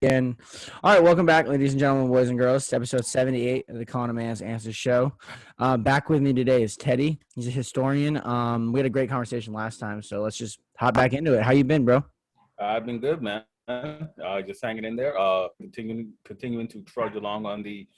Again. All right, welcome back, ladies and gentlemen, boys and girls, to episode 78 of the Con a Man's Answers show. Back with me today is Teddy. He's a historian. We had a great conversation last time, so let's just hop back into it. How you been, bro? I've been good, man. Just hanging in there, continuing to trudge along on the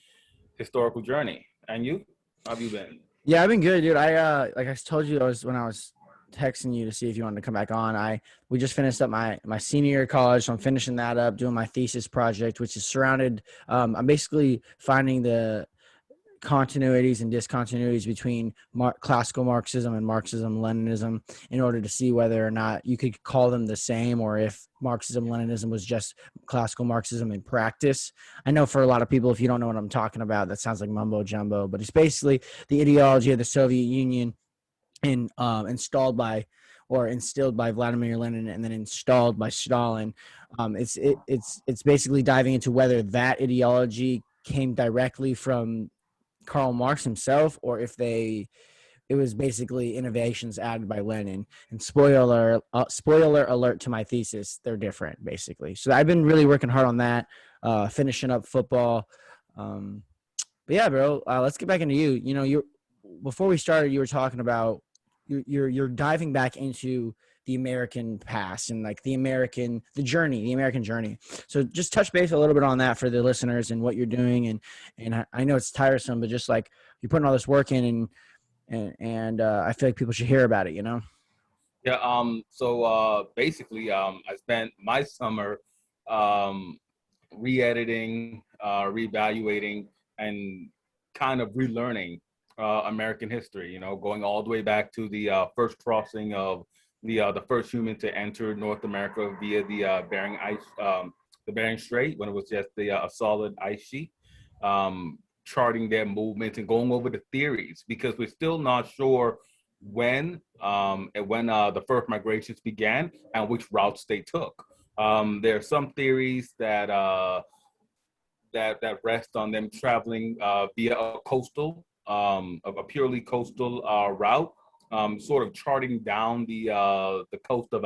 historical journey. And you? How have you been? Yeah, I've been good, dude. Like I told you, when I was texting you to see if you wanted to come back on. We just finished up my senior year of college, so I'm finishing that up, doing my thesis project, which is surrounded. I'm basically finding the continuities and discontinuities between classical Marxism and Marxism-Leninism in order to see whether or not you could call them the same, or if Marxism-Leninism was just classical Marxism in practice. I know for a lot of people, if you don't know what I'm talking about, that sounds like mumbo jumbo, but it's basically the ideology of the Soviet Union instilled by Vladimir Lenin and then installed by Stalin. It's basically diving into whether that ideology came directly from Karl Marx himself, or if it was basically innovations added by Lenin. And spoiler alert to my thesis, they're different basically. So I've been really working hard on that, finishing up football. But yeah, bro, let's get back into you. You know, before we started, you were talking about you're diving back into the American past and like the American journey. So just touch base a little bit on that for the listeners and what you're doing. And I know it's tiresome, but just like you're putting all this work in, and I feel like people should hear about it, you know? Yeah. Basically, I spent my summer re-editing, reevaluating, and kind of relearning American history. You know, going all the way back to the first crossing of the first human to enter North America via the Bering Strait, when it was just a solid ice sheet. Charting their movements and going over the theories, because we're still not sure when the first migrations began and which routes they took. There are some theories that rest on them traveling via a purely coastal route, sort of charting down the coast of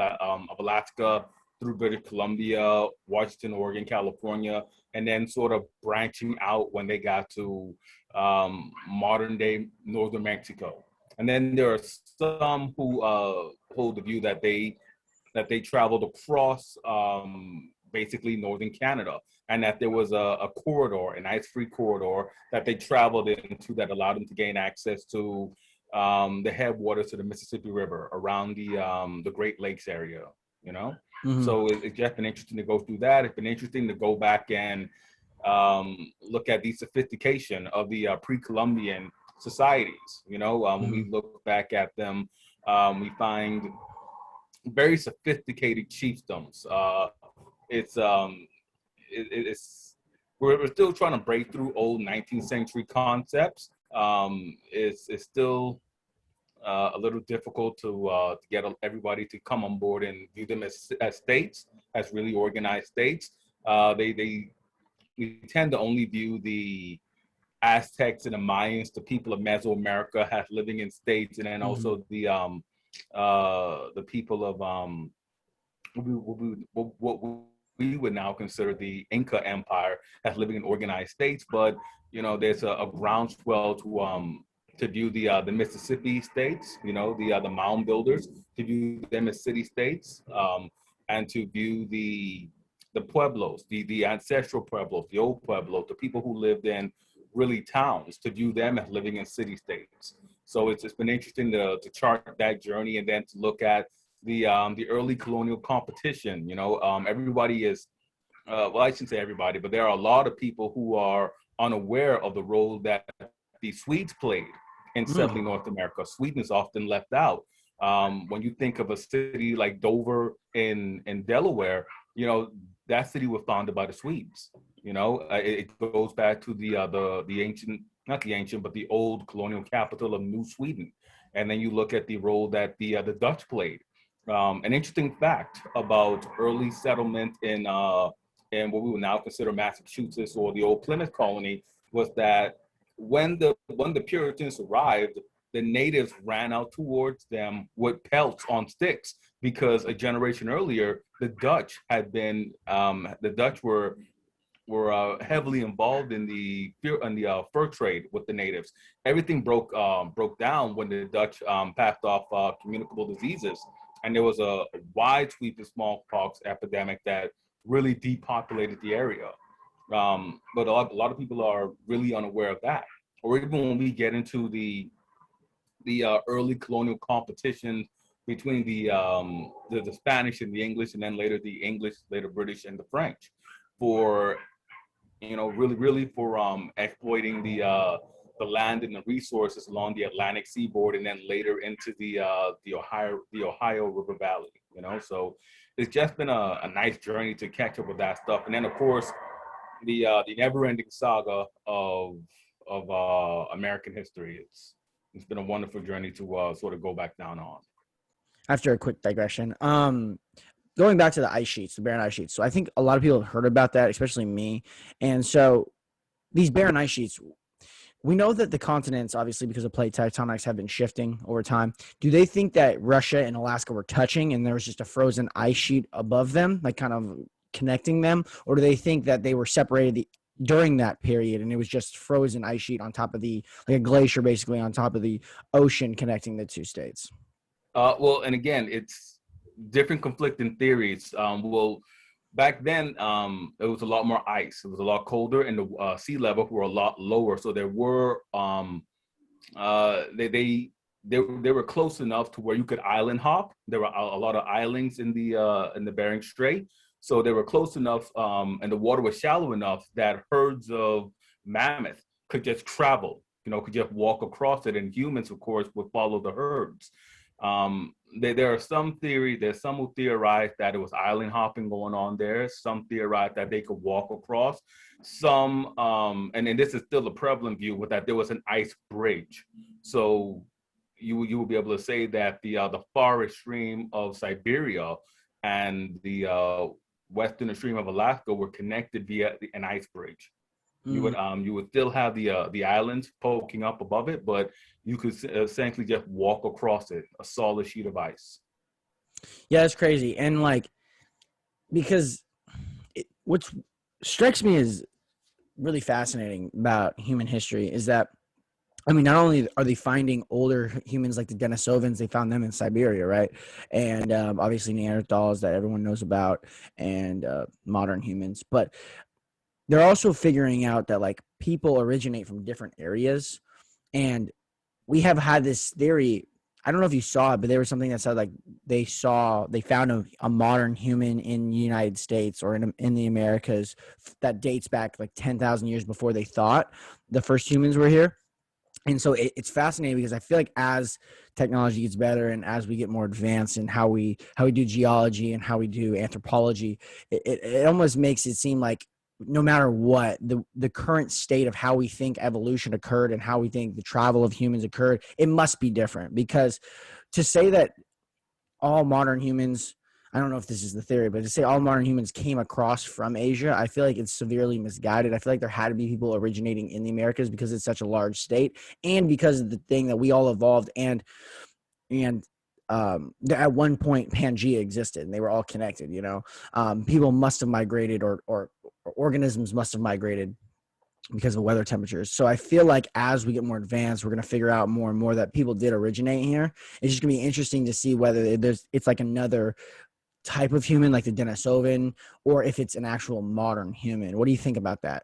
Alaska through British Columbia, Washington, Oregon, California, and then sort of branching out when they got to modern day northern Mexico. And then there are some who hold the view that they traveled across basically northern Canada, and that there was a corridor, an ice-free corridor that they traveled into that allowed them to gain access to the headwaters to the Mississippi River around the Great Lakes area, you know? Mm-hmm. So it's just been interesting to go through that. It's been interesting to go back and look at the sophistication of the pre-Columbian societies. You know, when we look back at them, we find very sophisticated chiefdoms. We're still trying to break through old 19th century concepts. It's still a little difficult to get everybody to come on board and view them as states, as really organized states. We tend to only view the Aztecs and the Mayans, the people of Mesoamerica, as living in states, and then also the people of what we would now consider the Inca Empire as living in organized states. But you know, there's a groundswell to view the Mississippi states, you know, the mound builders, to view them as city states, and to view the pueblos, the ancestral pueblos, the old pueblos, the people who lived in really towns, to view them as living in city states. So it's been interesting to chart that journey, and then to look at the early colonial competition. You know, everybody is, well, I shouldn't say everybody, but there are a lot of people who are unaware of the role that the Swedes played in settling North America. Sweden is often left out. When you think of a city like Dover in Delaware, you know, that city was founded by the Swedes. You know, it goes back to the ancient, not the ancient, but the old colonial capital of New Sweden. And then you look at the role that the Dutch played. An interesting fact about early settlement in what we would now consider Massachusetts, or the old Plymouth colony, was that when the Puritans arrived, the natives ran out towards them with pelts on sticks, because a generation earlier, the Dutch had been, the Dutch were heavily involved in the fur trade with the natives. Everything broke down when the Dutch passed off communicable diseases, and there was a wide sweep of smallpox epidemic that really depopulated the area. But a lot of people are really unaware of that. Or even when we get into the early colonial competition between the Spanish and the English, and then later the English, later British, and the French, for really for exploiting the land and the resources along the Atlantic seaboard, and then later into the Ohio River Valley. So it's just been a nice journey to catch up with that stuff, and then of course the never-ending saga of American history. It's been a wonderful journey to sort of go back down on. After a quick digression, going back to the ice sheets, the barren ice sheets. So I think a lot of people have heard about that, especially me. And so these barren ice sheets, we know that the continents, obviously because of plate tectonics, have been shifting over time. Do they think that Russia and Alaska were touching and there was just a frozen ice sheet above them, like kind of connecting them? Or do they think that they were separated during that period and it was just frozen ice sheet on top of like a glacier basically on top of the ocean connecting the two states? Well, and again, it's different conflicting theories. Well, back then, it was a lot more ice. It was a lot colder, and the sea level were a lot lower. So there were they were close enough to where you could island hop. There were a lot of islands in the Bering Strait. So they were close enough, and the water was shallow enough that herds of mammoth could just travel. Could just walk across it, and humans, of course, would follow the herds. There are some there's some who theorize that it was island hopping going on there. Some theorize that they could walk across. Some, and this is still a prevalent view, with that there was an ice bridge. So you will be able to say that the forest stream of Siberia and the western extreme of Alaska were connected via an ice bridge. You would still have the islands poking up above it, but you could essentially just walk across it, a solid sheet of ice. Yeah, it's crazy. And because what strikes me as really fascinating about human history is that, not only are they finding older humans like the Denisovans, they found them in Siberia, right? And obviously Neanderthals that everyone knows about, and modern humans, but they're also figuring out that people originate from different areas. And we have had this theory, I don't know if you saw it, but there was something that said they found a modern human in the United States or in the Americas that dates back 10,000 years before they thought the first humans were here. And so it's fascinating because I feel like as technology gets better and as we get more advanced in how we do geology and how we do anthropology, it almost makes it seem like no matter what, the current state of how we think evolution occurred and how we think the travel of humans occurred, it must be different. Because to say that all modern humans, I don't know if this is the theory, but to say all modern humans came across from Asia, I feel like it's severely misguided. I feel like there had to be people originating in the Americas because it's such a large state, and because of the thing that we all evolved, and at one point Pangea existed and they were all connected. People must have migrated, or organisms must have migrated because of weather temperatures. So I feel like as we get more advanced, we're going to figure out more and more that people did originate here. It's just going to be interesting to see whether it's like another type of human like the Denisovan, or if it's an actual modern human. What do you think about that?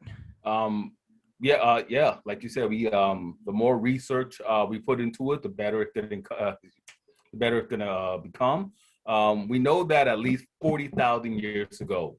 Yeah, like you said, we the more research we put into it, the better it's gonna become. We know that at least 40,000 years ago,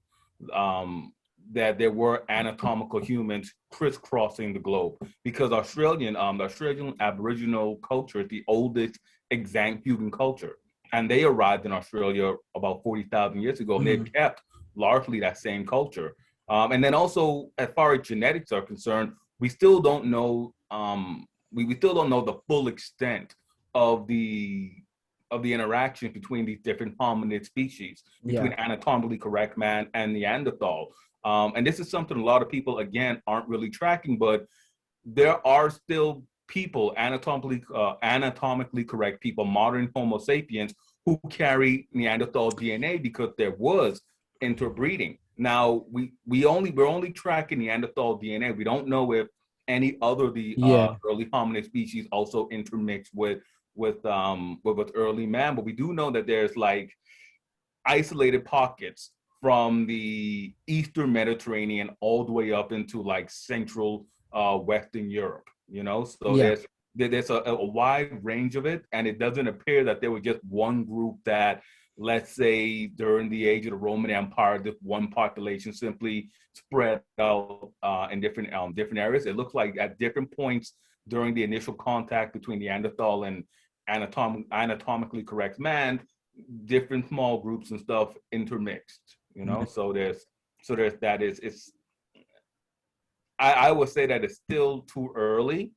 that there were anatomical humans crisscrossing the globe, because the Australian Aboriginal culture is the oldest extant human culture. And they arrived in Australia about 40,000 years ago, and they've kept largely that same culture. And then also, as far as genetics are concerned, we still don't know. We still don't know the full extent of the interaction between these different hominid species, between anatomically correct man and Neanderthal. And this is something a lot of people, again, aren't really tracking, but there are still people, anatomically correct people, modern Homo sapiens, who carry Neanderthal DNA because there was interbreeding. Now we're only tracking Neanderthal DNA. We don't know if any other of the Yeah. early hominid species also intermixed with early man, but we do know that there's like isolated pockets from the Eastern Mediterranean all the way up into like central Western Europe, you know? So Yeah. there's a wide range of it, and it doesn't appear that there was just one group that, let's say, during the age of the Roman Empire, this one population simply spread out in different areas. It looks like at different points during the initial contact between Neanderthal and anatomically correct man, different small groups and stuff intermixed, you know. So there's that. It's I would say that it's still too early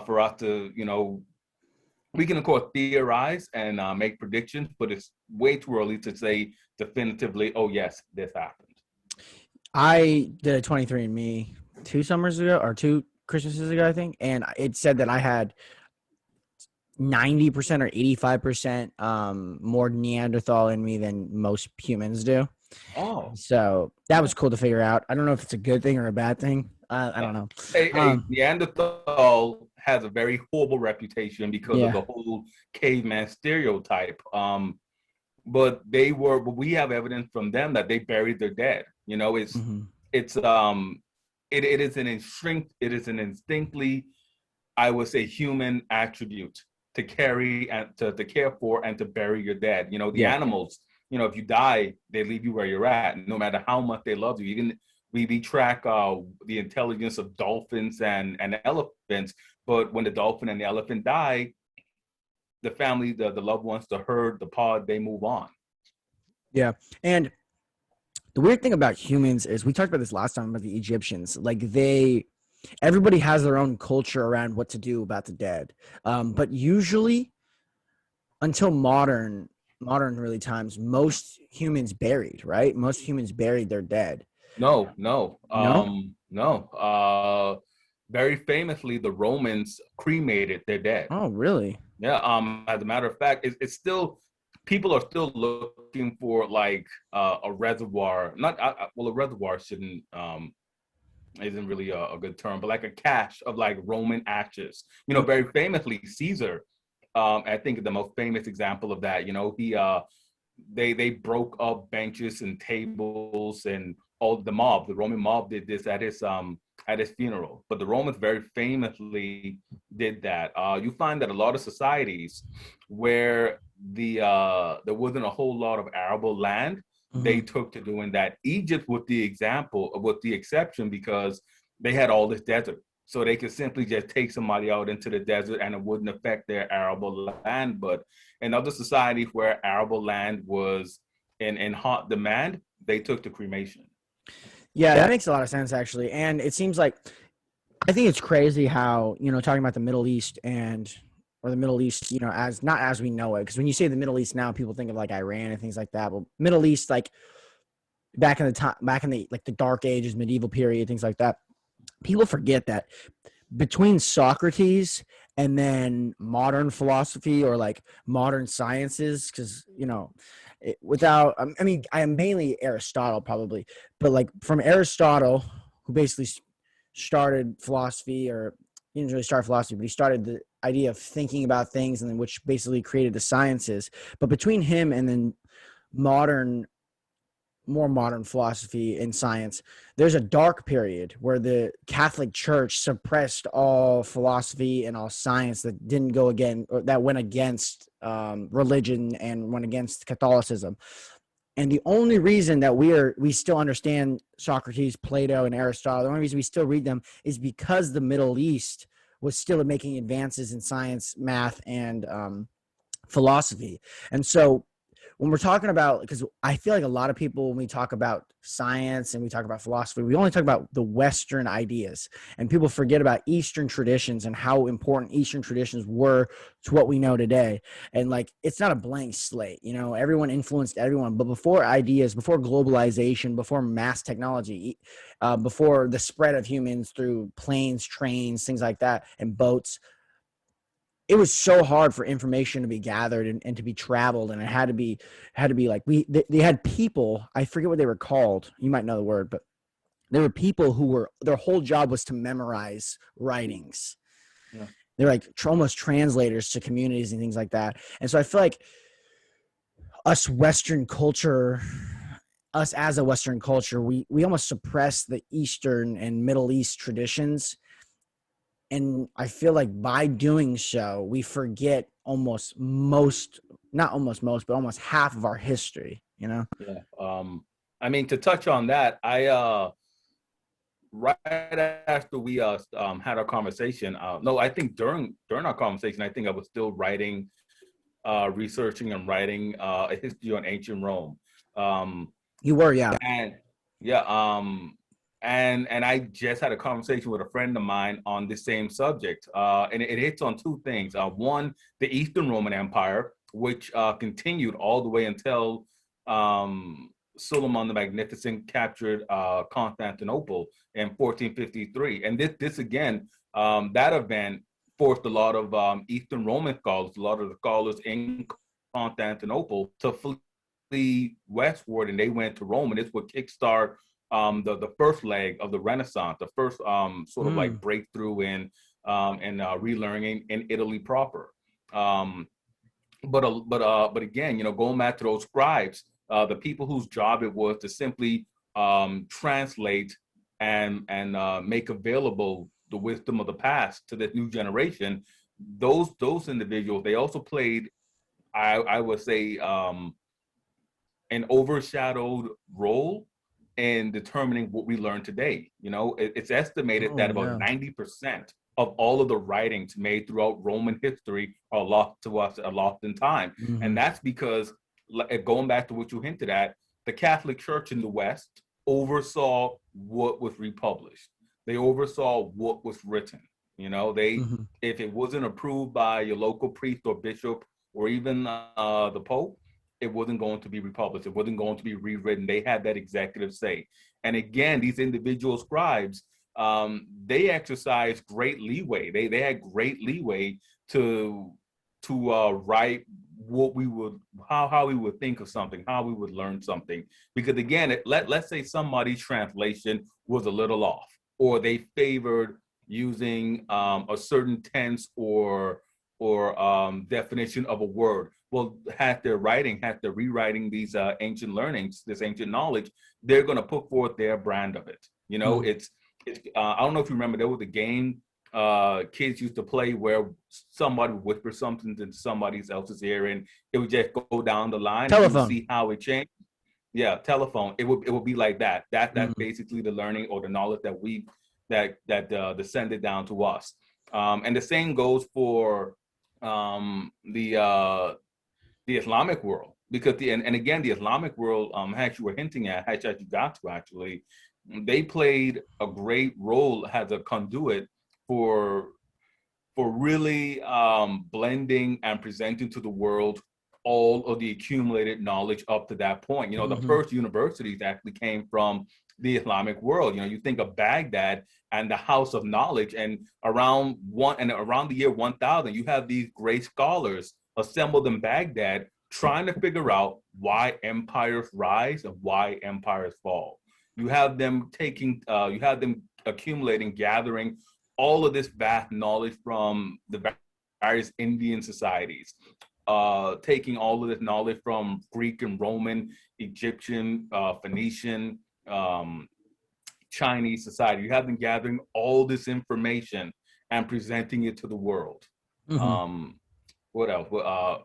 for us to, you know, we can of course theorize and make predictions, but it's way too early to say definitively, oh yes, this happened. I did a 23andMe 2 summers ago or 2 Christmases ago, I think, and it said that I had 90% or 85% more Neanderthal in me than most humans do. Oh, So that was cool to figure out. I don't know if it's a good thing or a bad thing. I don't know. hey, Neanderthal has a very horrible reputation because of Yeah. the whole caveman stereotype. But we have evidence from them that they buried their dead. You know, it is an instinctly, I would say, human attribute to carry and to care for and to bury your dead. You know, the animals, you know, if you die, they leave you where you're at, no matter how much they love you. Even we track the intelligence of dolphins and elephants, but when the dolphin and the elephant die, the family, the loved ones, the herd, the pod, they move on. Yeah. And the weird thing about humans is we talked about this last time about the Egyptians. Like everybody has their own culture around what to do about the dead. But usually until modern really times, most humans buried, right? Most humans buried their dead. No. Very famously, the Romans cremated their dead. Oh, really? Yeah. As a matter of fact, it's still, people are still looking for like a reservoir. Not well, a reservoir shouldn't isn't really a good term, but like a cache of like Roman ashes. You know, very famously, Caesar. I think the most famous example of that. You know, they broke up benches and tables, and all the Roman mob did this at his funeral. But the Romans very famously did that. You find that a lot of societies where there wasn't a whole lot of arable land, they took to doing that. Egypt with the exception, because they had all this desert. So they could simply just take somebody out into the desert and it wouldn't affect their arable land. But in other societies where arable land was in hot demand, they took to cremation. Yeah, that makes a lot of sense, actually. And it seems like, I think it's crazy how, you know, talking about the Middle East or the Middle East, you know, as not as we know it, because when you say the Middle East now, people think of like Iran and things like that. But Middle East, like back in the like the Dark Ages, medieval period, things like that, people forget that between Socrates and then modern philosophy or like modern sciences, because, you know, I mean, I am mainly Aristotle probably, but like from Aristotle, who basically started philosophy, or he didn't really start philosophy, but he started the idea of thinking about things, and then which basically created the sciences. But between him and then more modern philosophy and science, there's a dark period where the Catholic Church suppressed all philosophy and all science that didn't go that went against religion and went against Catholicism. And the only reason that we still understand Socrates, Plato, and Aristotle, the only reason we still read them is because the Middle East was still making advances in science, math, and philosophy. And so when we're talking about, because I feel like a lot of people, when we talk about science and we talk about philosophy, we only talk about the Western ideas, and people forget about Eastern traditions and how important Eastern traditions were to what we know today. And like, it's not a blank slate, you know, everyone influenced everyone, but before ideas, before globalization, before mass technology, before the spread of humans through planes, trains, things like that, and boats, it was so hard for information to be gathered and to be traveled, and it had to be like they had people, I forget what they were called, you might know the word, but there were people who were, their whole job was to memorize writings. Yeah. They're like almost translators to communities and things like that. And so I feel like us Western culture, us as a Western culture, we almost suppress the Eastern and Middle East traditions. And I feel like by doing so, we forget almost most, not almost most, but almost half of our history, you know? Yeah. I mean, to touch on that, right after we had our conversation, no, I think during our conversation, I think I was still writing, researching and writing a history on ancient Rome. You were, yeah. And yeah, and I just had a conversation with a friend of mine on the same subject, and it hits on two things. One, the Eastern Roman Empire, which continued all the way until Suleiman the Magnificent captured Constantinople in 1453, and this again, that event forced a lot of Eastern Roman scholars, a lot of the scholars in Constantinople, to flee westward, and they went to Rome, and this would kickstart the first leg of the Renaissance, the first sort of like breakthrough in relearning in Italy proper. But again, going back to those scribes, the people whose job it was to simply translate and make available the wisdom of the past to this new generation. Those individuals, they also played, I would say, an overshadowed role in determining what we learn today. It's estimated that about 90% of all of the writings made throughout Roman history are lost to us, are lost in time. Mm-hmm. And that's because, going back to what you hinted at, the Catholic Church in the West oversaw what was republished. They oversaw what was written. If it wasn't approved by your local priest or bishop or even the Pope, it wasn't going to be republished. It wasn't going to be rewritten. They had that executive say. And again, these individual scribes, they exercised great leeway. They had great leeway to write what we would, how we would think of something, how we would learn something. Because again, let's say somebody's translation was a little off, or they favored using a certain tense or definition of a word. Well, had they're rewriting these ancient learnings, this ancient knowledge, they're going to put forth their brand of it. It's I don't know if you remember, there was a game kids used to play where somebody would whisper something into somebody else's ear, and it would just go down the line. Telephone. And you would see how it changed. Yeah, telephone. It would be like that. That's basically the learning or the knowledge that descended down to us. And the same goes for the Islamic world, because and again, the Islamic world, as you were hinting at, as you got to actually, they played a great role as a conduit for really blending and presenting to the world all of the accumulated knowledge up to that point. The first universities actually came from the Islamic world. You think of Baghdad and the House of Knowledge, and around the year 1000, you have these great scholars assembled in Baghdad trying to figure out why empires rise and why empires fall. You have them accumulating, gathering all of this vast knowledge from the various Indian societies, taking all of this knowledge from Greek and Roman, Egyptian, Phoenician, Chinese society. You have them gathering all this information and presenting it to the world. What else?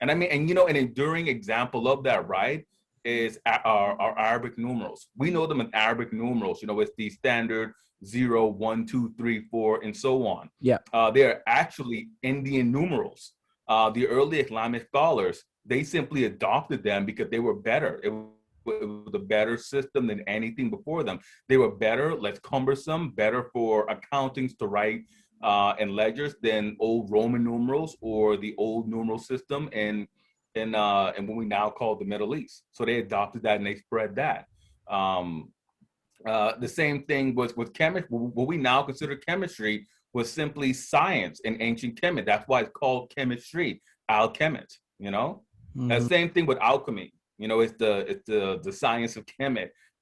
And I mean, and an enduring example of that, right, is our Arabic numerals. We know them in Arabic numerals. It's the standard 0, 1, 2, 3, 4, and so on. Yeah. They're actually Indian numerals. The early Islamic scholars, they simply adopted them because they were better. It was a better system than anything before them. They were better, less cumbersome, better for accountings to write and ledgers than old Roman numerals or the old numeral system in what we now call the Middle East. So they adopted that and they spread that. The same thing was with chemistry. What we now consider chemistry was simply science in ancient chemistry. That's why it's called chemistry, alchemist, you know? Mm-hmm. Same thing with alchemy. You know, it's the science of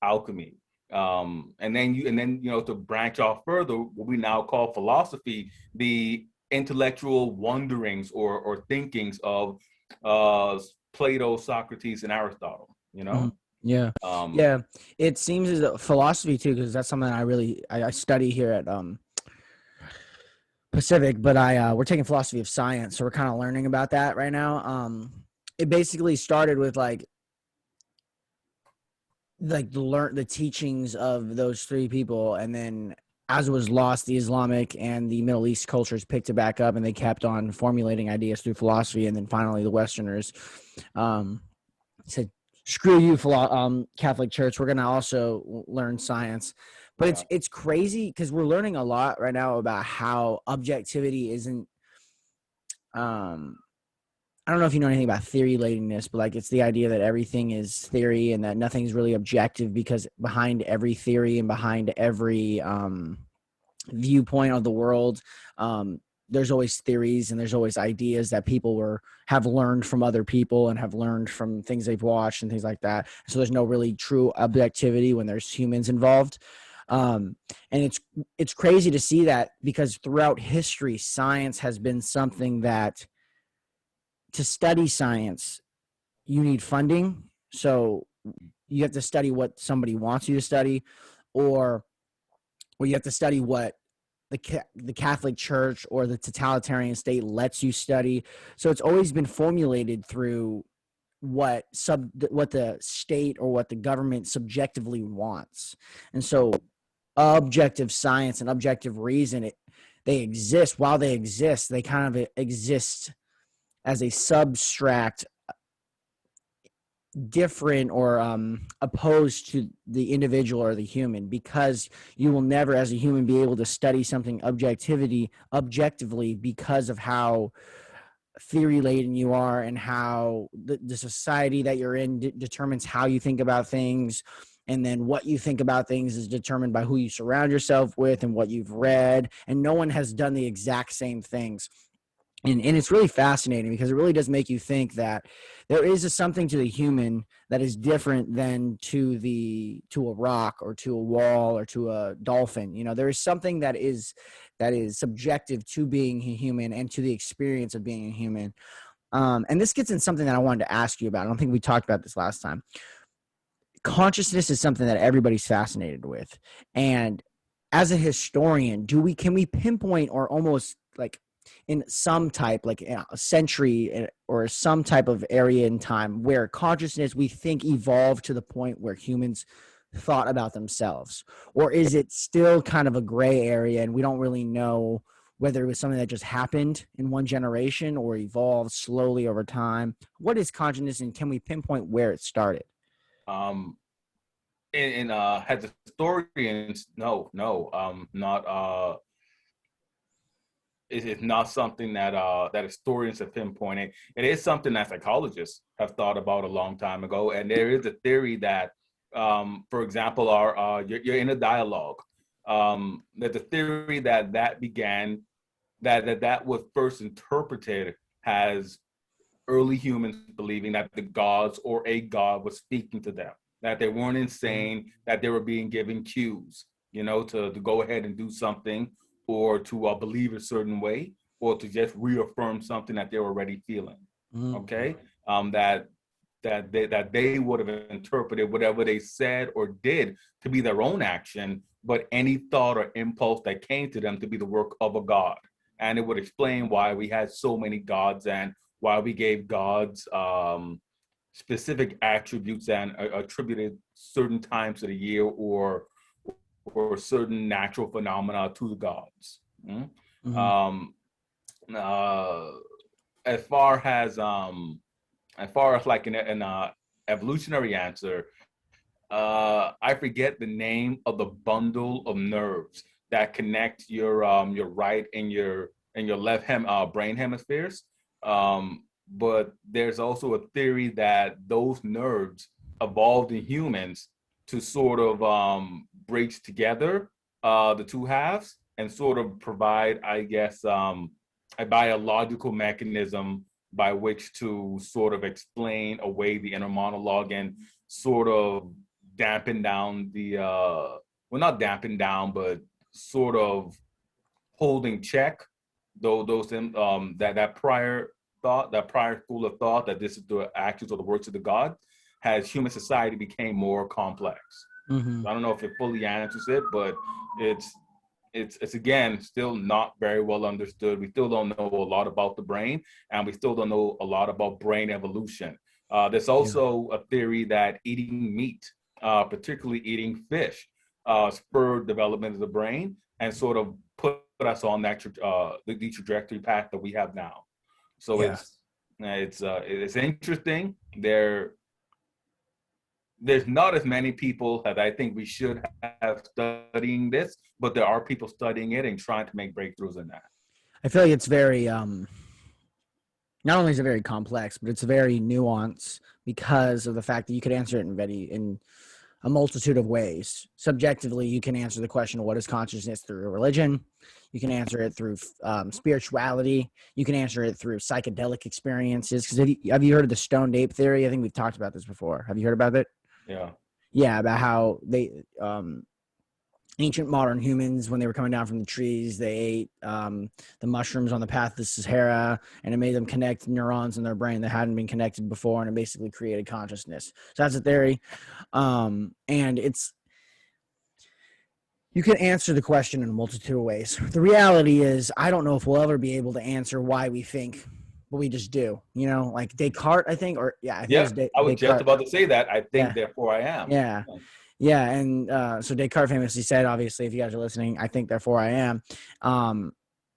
alchemy. And then you know, to branch off further, what we now call philosophy, the intellectual wanderings or thinkings of Plato, Socrates, and Aristotle, you Mm-hmm. know? Yeah. Um, Yeah. It seems as though philosophy too, because that's something I study here at Pacific, but we're taking philosophy of science, so we're kind of learning about that right now. It basically started with the teachings of those three people, and then as it was lost, the Islamic and the Middle East cultures picked it back up, and they kept on formulating ideas through philosophy, and then finally the Westerners said, "Screw you, Catholic Church. We're gonna also learn science." But yeah. it's crazy because we're learning a lot right now about how objectivity isn't. I don't know if you know anything about theory latedness, but it's the idea that everything is theory and that nothing's really objective, because behind every theory and behind every viewpoint of the world, there's always theories and there's always ideas that people have learned from other people and have learned from things they've watched and things like that. So there's no really true objectivity when there's humans involved. And it's crazy to see that, because throughout history, science has been something that, to study science, you need funding. So you have to study what somebody wants you to study, or you have to study what the Catholic Church or the totalitarian state lets you study. So it's always been formulated through what the state or what the government subjectively wants. And so objective science and objective reason, they exist. While they exist, they kind of exist as a substract, different or opposed to the individual or the human, because you will never as a human be able to study something objectively, because of how theory laden you are, and how the society that you're in determines how you think about things. And then what you think about things is determined by who you surround yourself with and what you've read, and no one has done the exact same things. And it's really fascinating, because it really does make you think that there is something to the human that is different than to a rock or to a wall or to a dolphin. There is something that is subjective to being a human and to the experience of being a human. And this gets in something that I wanted to ask you about. I don't think we talked about this last time. Consciousness is something that everybody's fascinated with. And as a historian, can we pinpoint, or almost in some type, in a century or some type of area in time, where consciousness, we think, evolved to the point where humans thought about themselves? Or is it still kind of a gray area and we don't really know whether it was something that just happened in one generation or evolved slowly over time? What is consciousness, and can we pinpoint where it started? Um, as historians, not it's not something that historians have pinpointed. It is something that psychologists have thought about a long time ago, and there is a theory that, for example, you're in a dialogue. There's a theory that began that was first interpreted as early humans believing that the gods or a god was speaking to them, that they weren't insane, that they were being given cues, to go ahead and do something, or to believe a certain way, or to just reaffirm something that they're already feeling. Mm-hmm. Okay, that they would have interpreted whatever they said or did to be their own action, but any thought or impulse that came to them to be the work of a god. And it would explain why we had so many gods, and why we gave gods specific attributes and attributed certain times of the year or certain natural phenomena to the gods. Mm-hmm. Mm-hmm. Uh, as far as like an evolutionary answer, I forget the name of the bundle of nerves that connect your right and your left brain hemispheres. But there's also a theory that those nerves evolved in humans to sort of bridge together the two halves, and sort of provide, I guess, a biological mechanism by which to sort of explain away the inner monologue and sort of dampen down the, well, not dampen down, but sort of holding check those that prior thought, that prior school of thought that this is the actions or the works of the God, as human society became more complex. Mm-hmm. I don't know if it fully answers it, but it's again still not very well understood. We still don't know a lot about the brain, and we still don't know a lot about brain evolution. There's also a theory that eating meat, particularly eating fish, spurred development of the brain and sort of put us on that the trajectory path that we have now. So it's interesting. There's not as many people as I think we should have studying this, but there are people studying it and trying to make breakthroughs in that. I feel like it's very not only is it very complex, but it's very nuanced because of the fact that you could answer it in a multitude of ways. Subjectively, you can answer the question of what is consciousness through religion. You can answer it through spirituality. You can answer it through psychedelic experiences. Because have you heard of the stoned ape theory? I think we've talked about this before. Have you heard about it? Yeah. Yeah, about how they ancient modern humans, when they were coming down from the trees, they ate the mushrooms on the path to Sahara, and it made them connect neurons in their brain that hadn't been connected before, and it basically created consciousness. So that's a theory, and you can answer the question in a multitude of ways. The reality is, I don't know if we'll ever be able to answer why we think, but we just do. You know, like Descartes, I think, or I think it was I was Descartes. just about to say that. I think, therefore I am. Yeah, and so Descartes famously said, obviously, if you guys are listening, I think, therefore I am.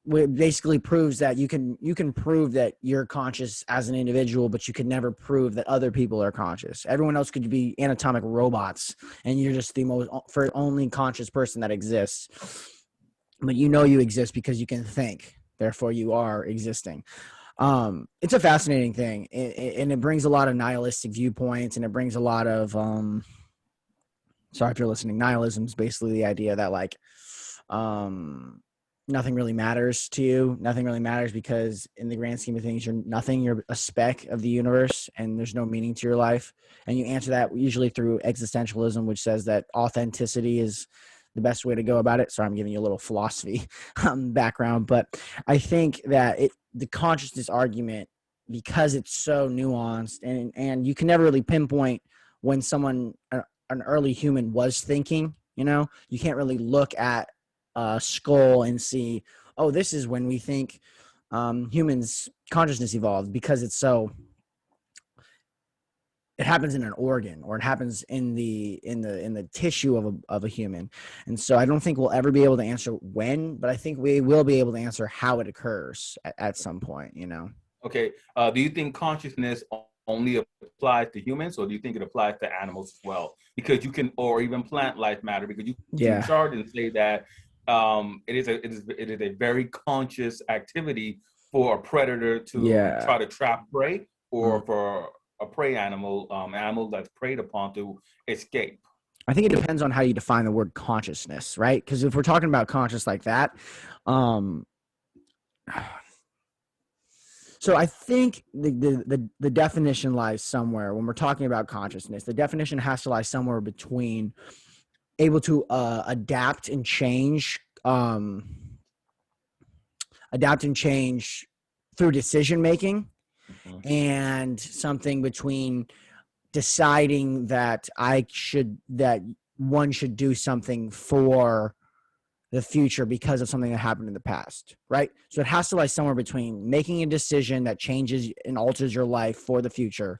It basically proves that you can prove that you're conscious as an individual, but you can never prove that other people are conscious. Everyone else could be anatomic robots, and you're just the only conscious person that exists. But you exist because you can think, therefore you are existing. It's a fascinating thing, and it brings a lot of nihilistic viewpoints, and it brings a lot of sorry if you're listening, nihilism is basically the idea that like nothing really matters to you. Nothing really matters because in the grand scheme of things, you're nothing. You're a speck of the universe, and there's no meaning to your life. And you answer that usually through existentialism, which says that authenticity is the best way to go about it. So I'm giving you a little philosophy background, but I think that the consciousness argument, because it's so nuanced and you can never really pinpoint when someone, an early human was thinking, you can't really look at a skull and see, oh, this is when we think humans consciousness evolved, because it happens in an organ, or it happens in the tissue of a human. And so I don't think we'll ever be able to answer when, but I think we will be able to answer how it occurs at some point, Okay. Do you think consciousness only applies to humans, or do you think it applies to animals as well? Because you can, or even plant life matter, because you can chart and say that it is a very conscious activity for a predator to try to trap prey, or for a prey animal that's preyed upon to escape. I think it depends on how you define the word consciousness, right? Because if we're talking about conscious like that, so I think the definition lies somewhere when we're talking about consciousness. The definition has to lie somewhere between able to adapt and change through decision making, and something between deciding that one should do something for the future because of something that happened in the past, right? So it has to lie somewhere between making a decision that changes and alters your life for the future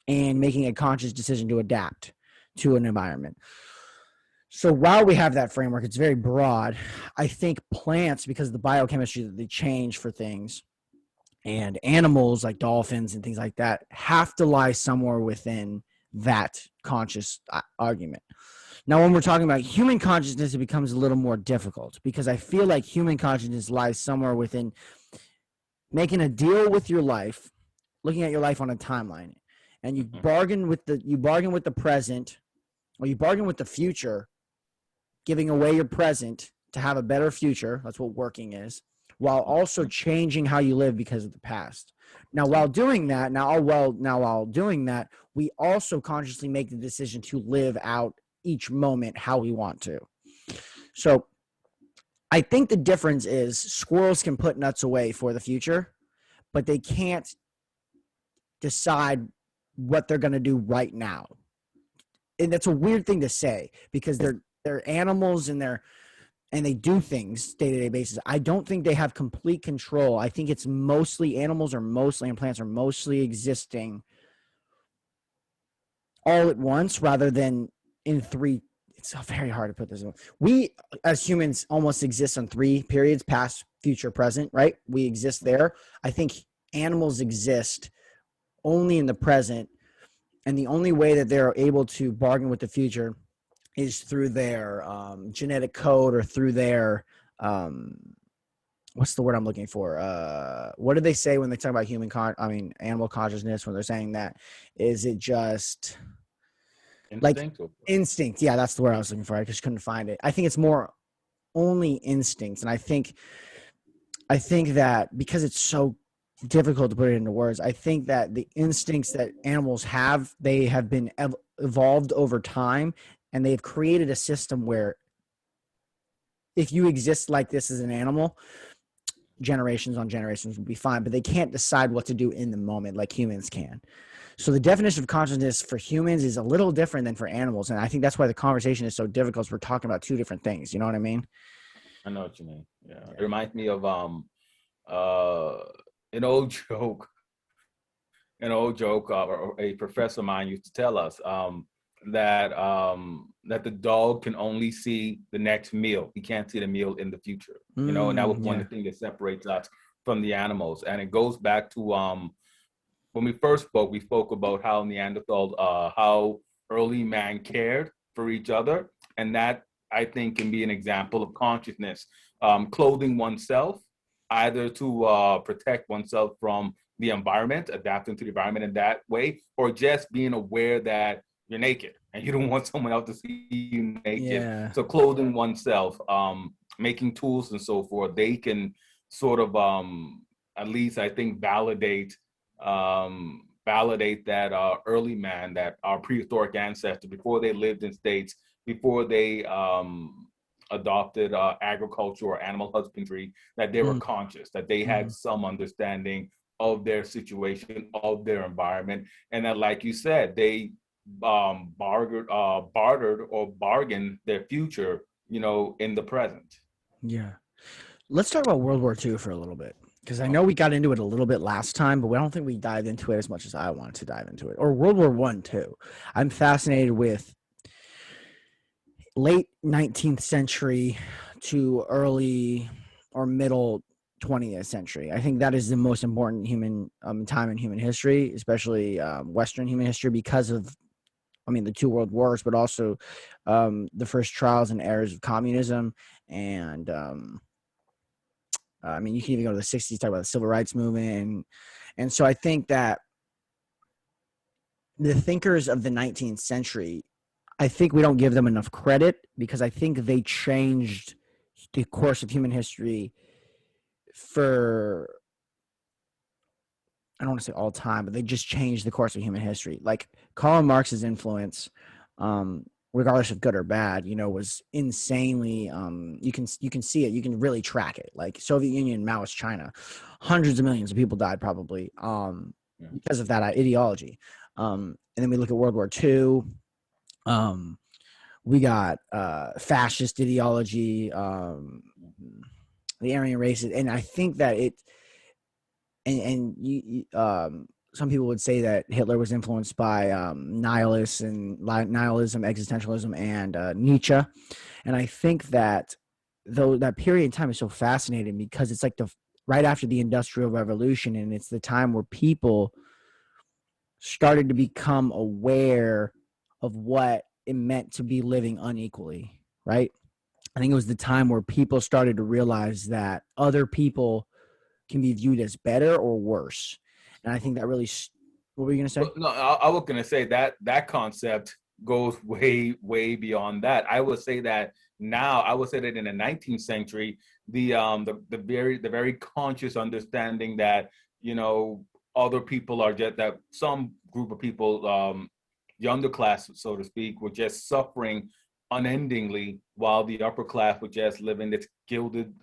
and making a conscious decision to adapt to an environment. So while we have that framework, it's very broad. I think plants, because of the biochemistry that they change for things, and animals like dolphins and things like that, have to lie somewhere within that conscious argument. Now, when we're talking about human consciousness, it becomes a little more difficult, because I feel like human consciousness lies somewhere within making a deal with your life, looking at your life on a timeline, and you bargain with the present, or you bargain with the future, giving away your present to have a better future. That's what working is, while also changing how you live because of the past. Now, while doing that, we also consciously make the decision to live out each moment how we want to. So I think the difference is squirrels can put nuts away for the future, but they can't decide what they're going to do right now. And that's a weird thing to say because they're animals and they do things day-to-day basis. I don't think they have complete control. I think it's mostly animals and plants are mostly existing all at once rather than in three. It's very hard to put this in. We as humans almost exist on three periods: past, future, present, right? We exist there. I think animals exist only in the present, and the only way that they're able to bargain with the future is through their genetic code or through their what's the word I'm looking for? What do they say when they talk about animal consciousness? When they're saying that, is it just Instinct? like instinct? Yeah, that's the word I was looking for. I just couldn't find it. I think it's more only instincts, and I think that because it's so difficult to put it into words, I think that the instincts that animals have, they have been evolved over time, and they've created a system where if you exist like this as an animal, generations on generations will be fine, but they can't decide what to do in the moment like humans can. So the definition of consciousness for humans is a little different than for animals, and I think that's why the conversation is so difficult, because we're talking about two different things. You know what I mean? I know what you mean. Yeah. It reminds me of an old joke. Or a professor of mine used to tell us that that the dog can only see the next meal. He can't see the meal in the future. And that was one of the things that separates us from the animals. And it goes back to when we first spoke, we spoke about how Neanderthals, how early man cared for each other. And that, I think, can be an example of consciousness. Clothing oneself, either to protect oneself from the environment, adapting to the environment in that way, or just being aware that you're naked and you don't want someone else to see you naked. Yeah. So clothing oneself, making tools and so forth, they can sort of at least I think validate that early man, that our prehistoric ancestors, before they lived in states, before they adopted agriculture or animal husbandry, that they were conscious, that they had some understanding of their situation, of their environment, and that, like you said, they bartered or bargained their future, in the present. Yeah. Let's talk about World War II for a little bit, because I know we got into it a little bit last time, but I don't think we dived into it as much as I wanted to dive into it. Or World War I too. I'm fascinated with late 19th century to early or middle 20th century. I think that is the most important human time in human history, especially Western human history, because of, the two world wars, but also the first trials and errors of communism. And you can even go to the 60s, talk about the civil rights movement. And so I think that the thinkers of the 19th century, I think we don't give them enough credit, because I think they changed the course of human history for, I don't want to say all time, but they just changed the course of human history. Like Karl Marx's influence, regardless of good or bad, was insanely, you can see it, you can really track it. Like Soviet Union, Maoist China, hundreds of millions of people died probably because of that ideology. And then we look at World War II. We got fascist ideology, the Aryan races, and I think that it, and some people would say that Hitler was influenced by nihilism, existentialism, and Nietzsche. And I think that though that period in time is so fascinating, because it's like right after the Industrial Revolution, and it's the time where people started to become aware of what it meant to be living unequally, right? I think it was the time where people started to realize that other people can be viewed as better or worse. And I think that really, what were you going to say? Well, no, I was going to say that concept goes way, way beyond that. I would say that Now, I would say that in the 19th century, the very conscious understanding that, you know, other people are just that some group of people, the underclass, so to speak, were just suffering unendingly, while the upper class were just living this gilded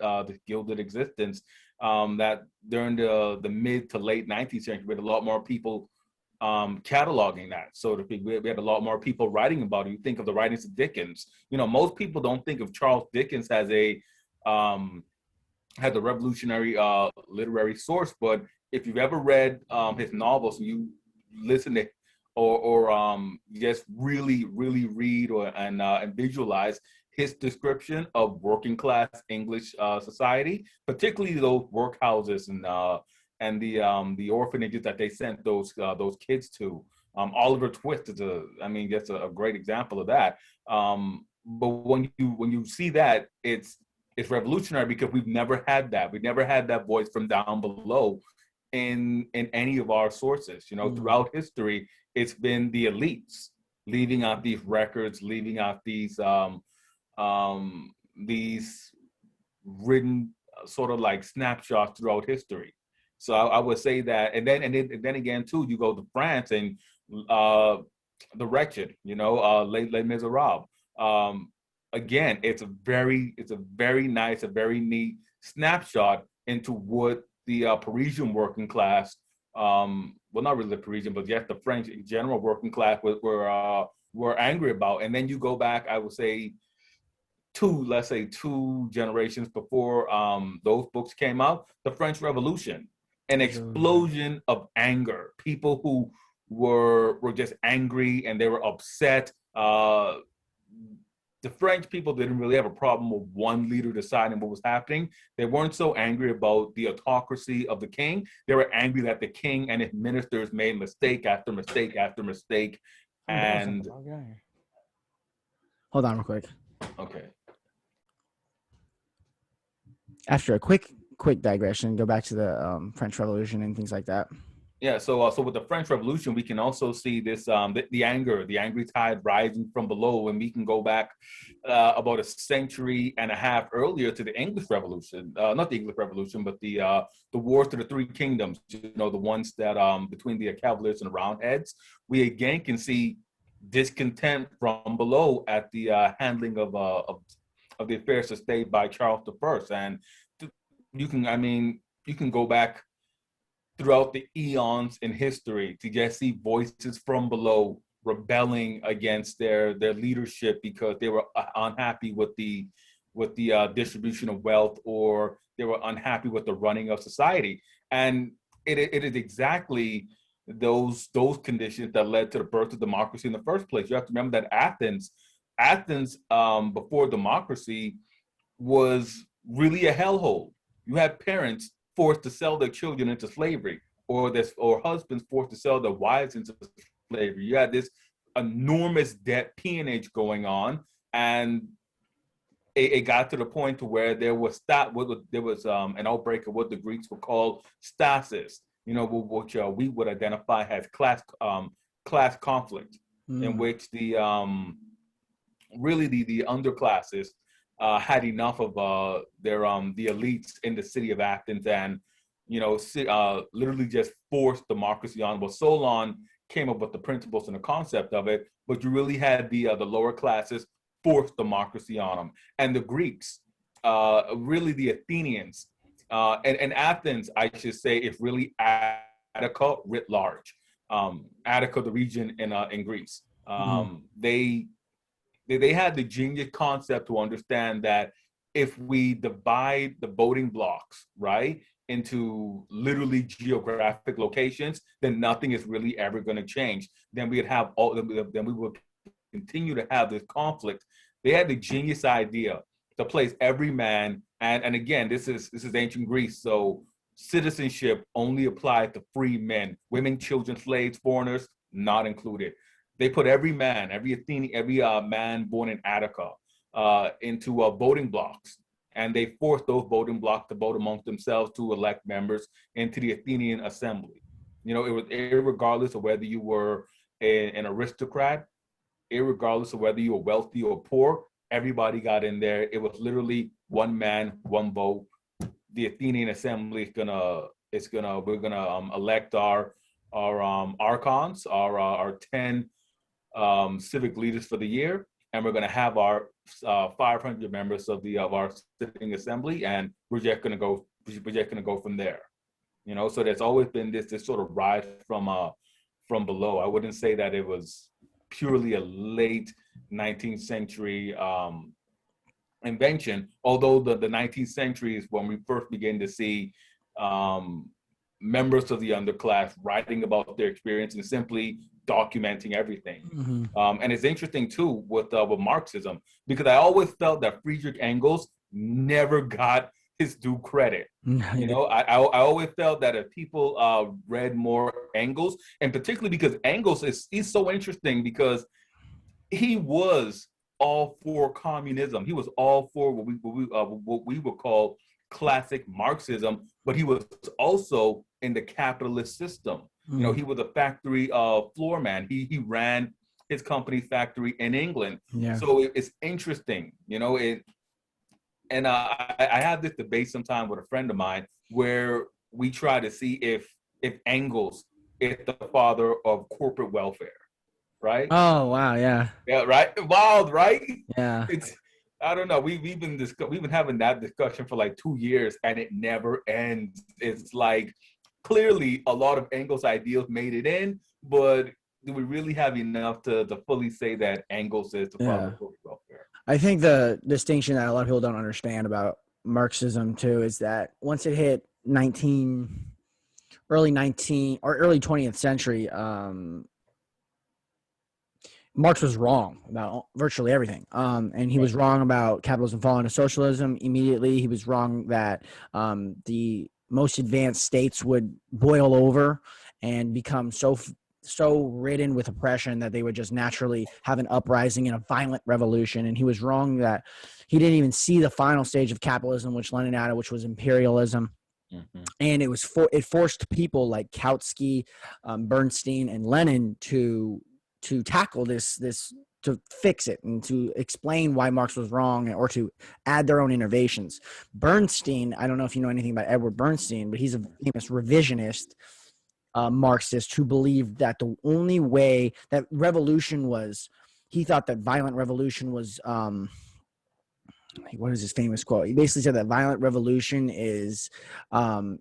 existence. That during the mid to late 19th century, we had a lot more people cataloging that, so to speak. We had a lot more people writing about it. You think of the writings of Dickens. You know, most people don't think of Charles Dickens as a revolutionary literary source, but if you've ever read his novels, and you listen to or just really read and visualize his description of working class English society, particularly those workhouses and the orphanages that they sent those kids to. Oliver Twist is just a great example of that. But when you see that, it's revolutionary, because we've never had that. We've never had that voice from down below in any of our sources. You know, throughout history, it's been the elites leaving out these records, leaving out these written sort of like snapshots throughout history. So I would say that, and then again too, you go to France and the Wretched, you know, Les Miserables. Again, it's a very nice, a very neat snapshot into what the Parisian working class, well, not really the Parisian, but just the French in general working class were angry about. And then you go back, I would say, let's say two generations before those books came out, the French Revolution, an explosion of anger, people who were just angry and they were upset. The French people didn't really have a problem with one leader deciding what was happening. They weren't so angry about the autocracy of the king. They were angry that the king and his ministers made mistake after mistake after mistake. And hold on real quick. Okay. After a quick digression, go back to the French Revolution and things like that. Yeah, so with the French Revolution, we can also see this the angry tide rising from below, and we can go back about a century and a half earlier to the English Revolution, not the English Revolution, but the Wars to the Three Kingdoms. You know, the ones that between the Cavaliers and the Roundheads. We again can see discontent from below at the handling of the affairs of state by Charles I, and you can go back throughout the eons in history to just see voices from below rebelling against their leadership because they were unhappy with the distribution of wealth, or they were unhappy with the running of society. And it is exactly those conditions that led to the birth of democracy in the first place. You have to remember that Athens before democracy was really a hellhole. You had parents forced to sell their children into slavery, or husbands forced to sell their wives into slavery. You had this enormous debt peonage going on, and it got to the point to where there was an outbreak of what the Greeks would call stasis. You know, which we would identify as class conflict, in which the underclasses had enough of the elites in the city of Athens, and literally just forced democracy on. Well, Solon came up with the principles and the concept of it, but you really had the lower classes force democracy on them, and the Greeks, really the Athenians, and Athens, I should say, is really Attica writ large. Attica, the region in Greece, they had the genius concept to understand that if we divide the voting blocks, right, into literally geographic locations, then nothing is really ever going to change. Then we would continue to have this conflict. They had the genius idea to place every man, and again, this is ancient Greece, so citizenship only applied to free men. Women, children, slaves, foreigners, not included. They put every man born in Attica into voting blocks, and they forced those voting blocks to vote amongst themselves to elect members into the Athenian assembly. You know, it was irregardless of whether you were an aristocrat, irregardless of whether you were wealthy or poor. Everybody got in there. It was literally one man, one vote. The Athenian Assembly we're gonna elect our archons, our 10 civic leaders for the year, and we're gonna have our 500 members of our sitting assembly, and we're just gonna go from there. So there's always been this sort of rise from below. I wouldn't say that it was purely a late 19th century invention, although the 19th century is when we first begin to see members of the underclass writing about their experience and simply documenting everything. And it's interesting too with Marxism, because I always felt that Friedrich Engels never got his due credit. I always felt that if people read more Engels, and particularly because Engels he's so interesting because he was all for communism. He was all for what we would call classic Marxism, but he was also in the capitalist system. He was a factory floor man. He ran his company factory in England. So it's interesting, and I had this debate sometime with a friend of mine where we try to see if Engels is the father of corporate welfare, right? Oh wow, yeah. Yeah, right. Wild, right? Yeah. I don't know. We've been having that discussion for like 2 years, and it never ends. It's like clearly a lot of Engels' ideals made it in, but do we really have enough to fully say that Engels is the father of corporate welfare? I think the distinction that a lot of people don't understand about Marxism too is that once it hit early 20th century, Marx was wrong about virtually everything. And he was wrong about capitalism falling to socialism immediately. He was wrong that the most advanced states would boil over and become so ridden with oppression that they would just naturally have an uprising and a violent revolution. And he was wrong that he didn't even see the final stage of capitalism, which Lenin added, which was imperialism. And it forced people like Kautsky, Bernstein, and Lenin to tackle this to fix it and to explain why Marx was wrong or to add their own innovations. Bernstein, I don't know if you know anything about Edward Bernstein, but he's a famous revisionist Marxist who believed that the only way that revolution was, he thought that violent revolution was, what is his famous quote? He basically said that violent revolution is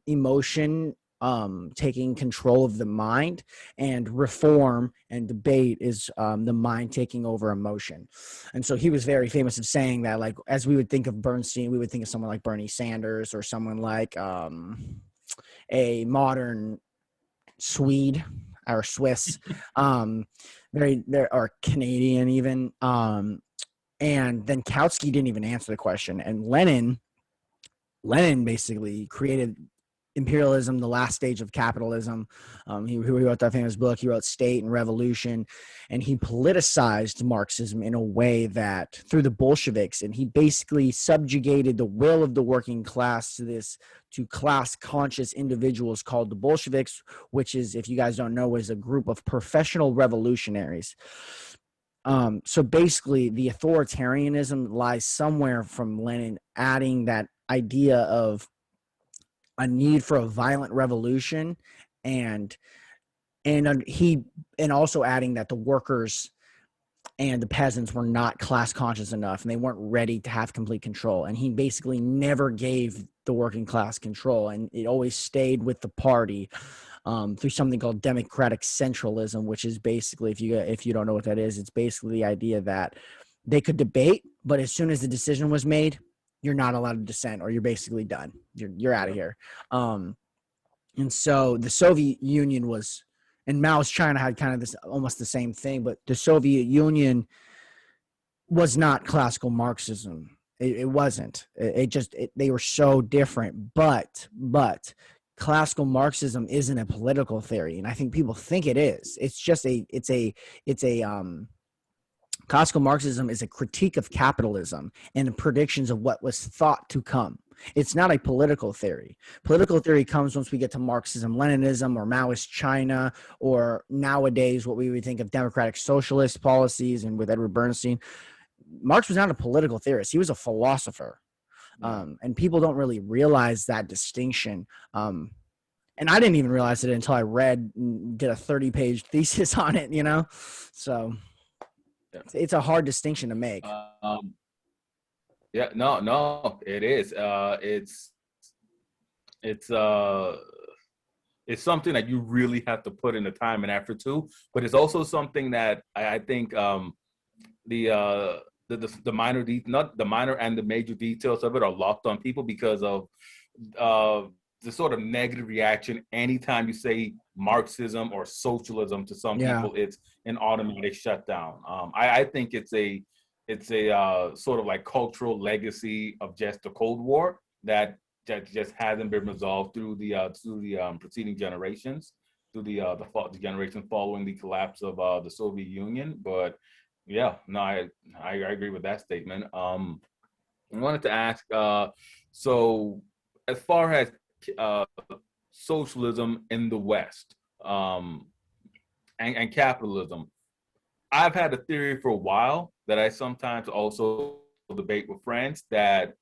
emotion taking control of the mind, and reform and debate is the mind taking over emotion. And so he was very famous of saying that, like, as we would think of Bernstein, we would think of someone like Bernie Sanders or someone like a modern Swede or Swiss, or Canadian even. And then Kautsky didn't even answer the question. And Lenin basically created Imperialism, the last stage of capitalism. He wrote that famous book. He wrote State and Revolution, and he politicized Marxism in a way that through the Bolsheviks, and he basically subjugated the will of the working class to class conscious individuals called the Bolsheviks, which is, if you guys don't know, is a group of professional revolutionaries. So basically the authoritarianism lies somewhere from Lenin adding that idea of a need for a violent revolution, and also adding that the workers and the peasants were not class conscious enough and they weren't ready to have complete control. And he basically never gave the working class control, and it always stayed with the party through something called democratic centralism, which is basically, if you don't know what that is, it's basically the idea that they could debate, but as soon as the decision was made, you're not allowed to dissent, or you're basically done. You're out of here. And so the Soviet Union was, and Mao's China had kind of this almost the same thing, but the Soviet Union was not classical Marxism. It wasn't. They were so different. But classical Marxism isn't a political theory, and I think people think it is. Classical Marxism is a critique of capitalism and the predictions of what was thought to come. It's not a political theory. Political theory comes once we get to Marxism, Leninism, or Maoist China, or nowadays what we would think of democratic socialist policies, and with Edward Bernstein. Marx was not a political theorist. He was a philosopher. And people don't really realize that distinction. And I didn't even realize it until I did a 30-page thesis on it, So it's a hard distinction to make. Yeah, no, it is. It's something that you really have to put in the time and effort to, but it's also something that I think the minor not the minor and the major details of it are locked on people because of the sort of negative reaction anytime you say Marxism or socialism to some people. It's an automatic shutdown. I think it's a sort of like cultural legacy of just the Cold War that just hasn't been resolved through the preceding generations, through the generation following the collapse of the Soviet Union. But yeah, no, I agree with that statement. I wanted to ask, so as far as socialism in the West and capitalism, I've had a theory for a while that I sometimes also debate with friends that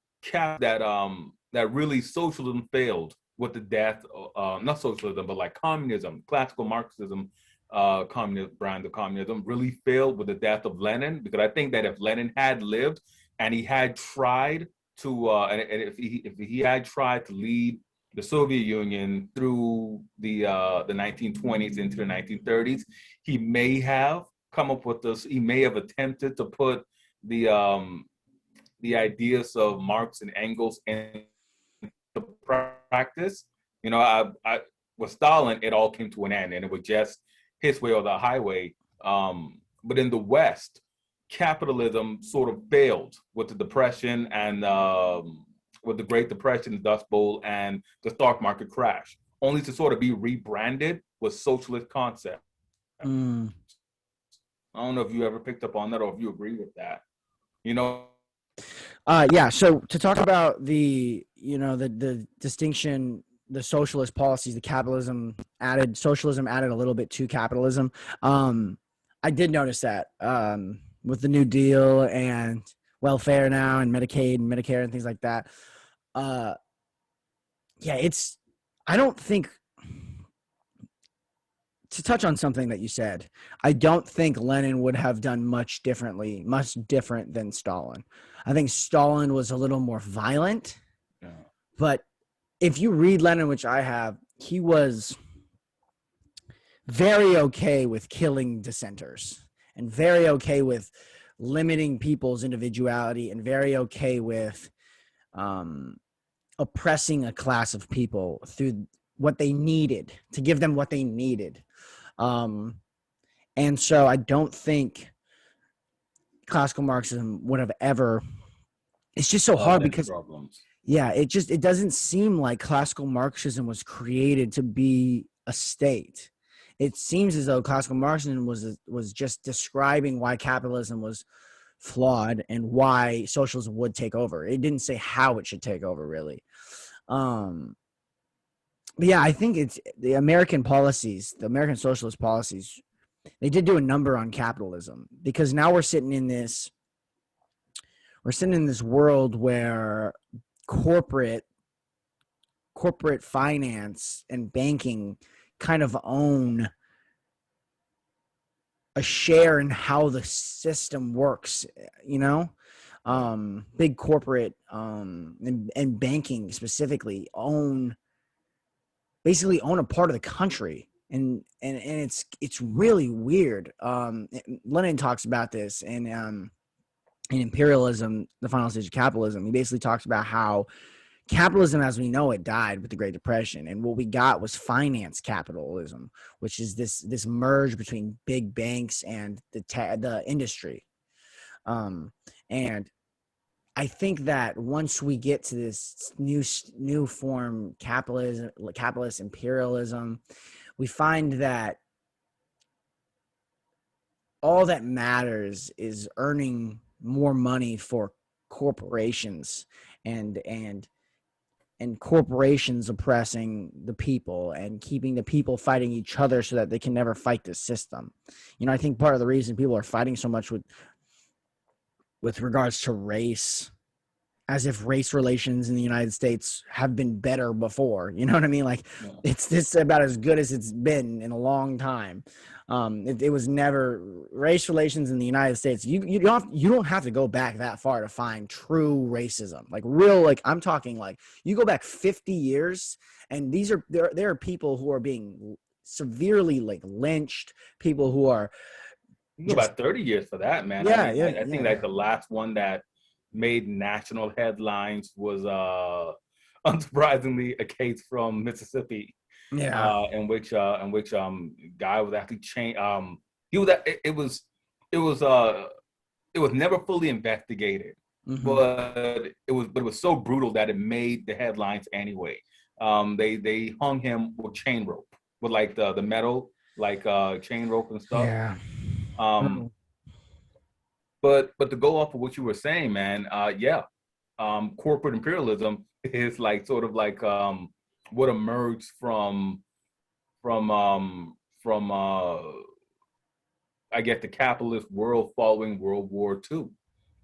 really socialism failed with the death, not socialism, but like communism, classical Marxism, communist brand of communism really failed with the death of Lenin, because I think that if Lenin had lived and he had tried to, and if he had tried to lead the Soviet Union through the 1920s into the 1930s, he may have come up with this. He may have attempted to put the ideas of Marx and Engels into practice. With Stalin, it all came to an end, and it was just his way or the highway. But in the West, capitalism sort of failed with the Depression and with the Great Depression, the Dust Bowl, and the stock market crash, only to sort of be rebranded with socialist concept. I don't know if you ever picked up on that or if you agree with that. Yeah. So to talk about the distinction, the socialist policies, socialism added a little bit to capitalism. I did notice that with the New Deal and welfare now and Medicaid and Medicare and things like that. I don't think, to touch on something that you said, I don't think Lenin would have done much different than Stalin. I think Stalin was a little more violent, but if you read Lenin, which I have, he was very okay with killing dissenters and very okay with limiting people's individuality and very okay with oppressing a class of people through what they needed, to give them what they needed. And so I don't think classical Marxism would have ever, it's just so hard because it doesn't seem like classical Marxism was created to be a state. It seems as though classical Marxism was just describing why capitalism was flawed and why socialism would take over. It didn't say how it should take over, really. But yeah, I think it's the American policies, the American socialist policies, they did do a number on capitalism, because now we're sitting in this world where corporate finance and banking kind of own a share in how the system works, big corporate and banking specifically basically own a part of the country. And it's really weird. Lenin talks about this in Imperialism, the Final Stage of Capitalism. He basically talks about how capitalism as we know it died with the Great Depression, and what we got was finance capitalism, which is this merge between big banks and the industry. And I think that once we get to this new form capitalist imperialism, we find that all that matters is earning more money for corporations and corporations oppressing the people and keeping the people fighting each other so that they can never fight the system. I think part of the reason people are fighting so much with with regards to race, as if race relations in the United States have been better before. You know what I mean? Like Yeah. it's this about as good as it's been in a long time. It was never race relations in the United States. You don't have to go back that far to find true racism, like real. Like I'm talking like you go back 50 years, and there are people who are being severely like lynched, people who are You go just about 30 years for that, man. I yeah mean, yeah I think yeah like the last one that made national headlines was unsurprisingly a case from Mississippi, yeah. in which guy was actually chained. He was it was uh it was never fully investigated, Mm-hmm. but it was so brutal that it made the headlines anyway. They hung him with chain rope, with like the metal like chain rope and stuff. Yeah. Um, Oh, but to go off of what you were saying, man, yeah, corporate imperialism is like sort of like what emerged from um, from I guess the capitalist world following World War II.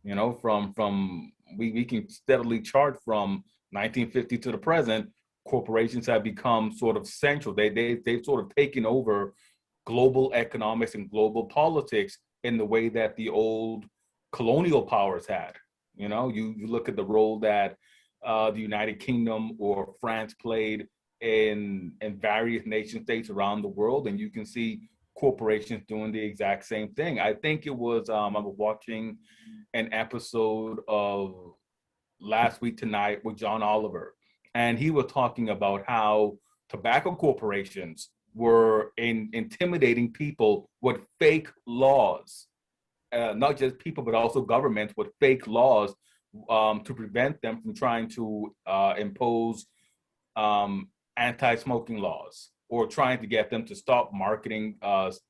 You know, from we can steadily chart from 1950 to the present. Corporations have become sort of central. They've sort of taken over global economics and global politics in the way that the old colonial powers had. You know, you look at the role that the United Kingdom or France played in various nation states around the world, and you can see corporations doing the exact same thing. I think it was I was watching an episode of Last Week Tonight with John Oliver, and he was talking about how tobacco corporations were intimidating people with fake laws, not just people but also governments with fake laws to prevent them from trying to impose anti-smoking laws or trying to get them to stop marketing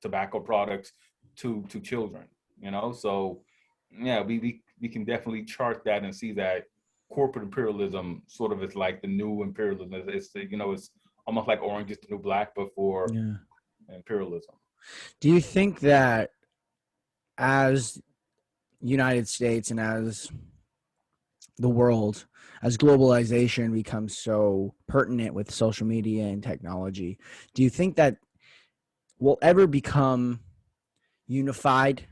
tobacco products to children. You know, so yeah, we can definitely chart that and see that corporate imperialism sort of is like the new imperialism. It's almost like orange is the new black, but for yeah. imperialism. Do you think that as United States and as the world, as globalization becomes so pertinent with social media and technology, do you think that we'll ever become unified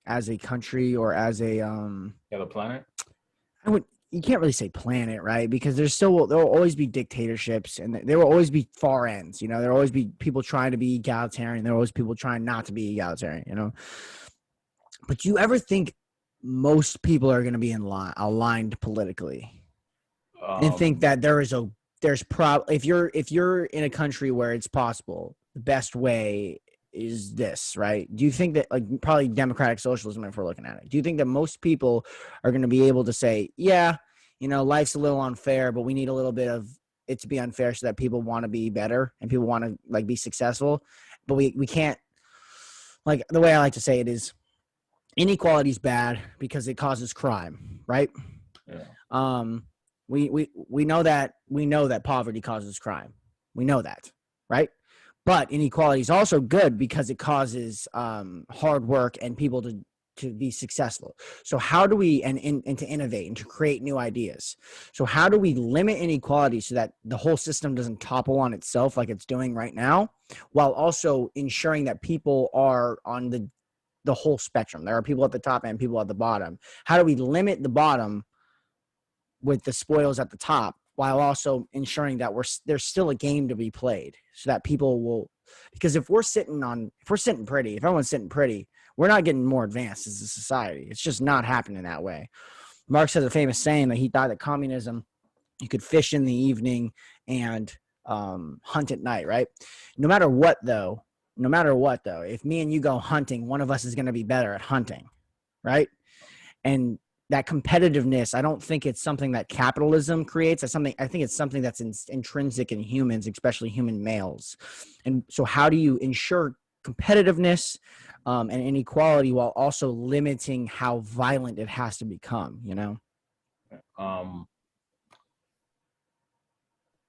as a country or as a Yeah, the planet. I would you can't really say planet, right? Because there will always be dictatorships and there will always be far ends, you know, there will always be people trying to be egalitarian, there will always be people trying not to be egalitarian, you know. But do you ever think most people are going to be aligned politically and think Um, that if you're in a country where it's possible, the best way is this, right? Do you think that like probably democratic socialism, if we're looking at it, do you think that most people are going to be able to say, yeah, you know, life's a little unfair, but we need a little bit of it to be unfair so that people want to be better and people want to like be successful, but we can't, like the way I like to say it is inequality is bad because it causes crime, right? yeah. Um, we know that poverty causes crime. We know that, right? But inequality is also good because it causes hard work and people to be successful. So how do we and to innovate and to create new ideas? So how do we limit inequality so that the whole system doesn't topple on itself like it's doing right now, while also ensuring that people are on the whole spectrum? There are people at the top and people at the bottom. How do we limit the bottom with the spoils at the top while also ensuring that there's still a game to be played so that people will, because if if everyone's sitting pretty, we're not getting more advanced as a society. It's just not happening that way. Marx has a famous saying that he thought that communism, you could fish in the evening and hunt at night, right? No matter what though, if me and you go hunting, one of us is going to be better at hunting, right? And that competitiveness, I don't think it's something that capitalism creates. I think it's something that's intrinsic in humans, especially human males. And so how do you ensure competitiveness and inequality while also limiting how violent it has to become, you know? Um,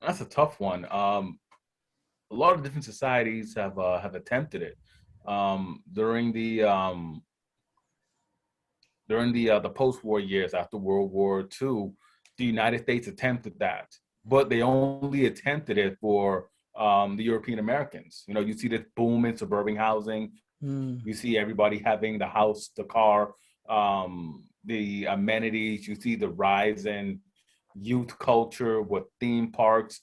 that's a tough one. A lot of different societies have attempted it. During during the post-war years after World War II, the United States attempted that, but they only attempted it for the European Americans. You know, you see this boom in suburban housing. Mm. You see everybody having the house, the car, the amenities. You see the rise in youth culture with theme parks,